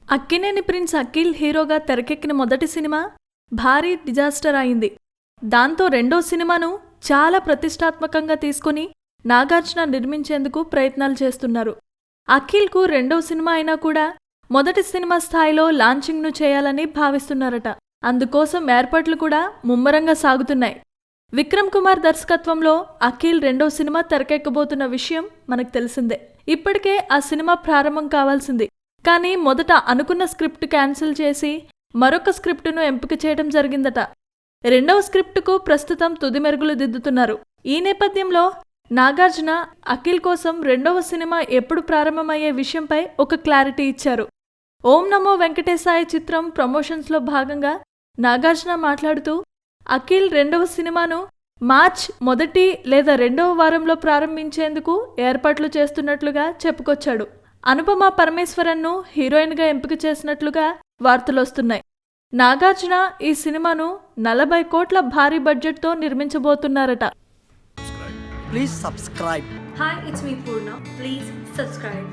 Akkineni prince Akhil హీరోగా తెరకెక్కిన మొదటి సినిమా భారీ డిజాస్టర్ అయింది. దాంతో రెండో సినిమాను చాలా ప్రతిష్టాత్మకంగా తీసుకుని నాగార్జున నిర్మించేందుకు ప్రయత్నాలు చేస్తున్నారు. అఖిల్కు రెండో సినిమా అయినా కూడా మొదటి సినిమా స్థాయిలో లాంచింగ్ను చేయాలని భావిస్తున్నారట. అందుకోసం ఏర్పాట్లు కూడా ముమ్మరంగా సాగుతున్నాయి. విక్రమ్ కుమార్ దర్శకత్వంలో అఖిల్ రెండో సినిమా తెరకెక్కబోతున్న విషయం మనకు తెలిసిందే. ఇప్పటికే ఆ సినిమా ప్రారంభం కావాల్సింది. కానీ మొదట అనుకున్న స్క్రిప్ట్ క్యాన్సిల్ చేసి మరొక స్క్రిప్టును ఎంపిక చేయడం జరిగిందట. రెండవ స్క్రిప్టుకు ప్రస్తుతం తుది మెరుగులు దిద్దుతున్నారు. ఈ నేపథ్యంలో నాగార్జున అఖిల్ కోసం రెండవ సినిమా ఎప్పుడు ప్రారంభమయ్యే విషయంపై ఒక క్లారిటీ ఇచ్చారు. ఓం నమో వెంకటేశాయ చిత్రం ప్రమోషన్స్లో భాగంగా నాగార్జున మాట్లాడుతూ అఖిల్ రెండవ సినిమాను మార్చ్ మొదటి లేదా రెండవ వారంలో ప్రారంభించేందుకు ఏర్పాట్లు చేస్తున్నట్లుగా చెప్పుకొచ్చాడు. అనుపమ పరమేశ్వరన్ను హీరోయిన్గా ఎంపిక చేసినట్లుగా వార్తలొస్తున్నాయి. నాగార్జున ఈ సినిమాను 40 కోట్ల భారీ బడ్జెట్తో నిర్మించబోతున్నారట. Please subscribe. Hi, it's me Purna. Please subscribe.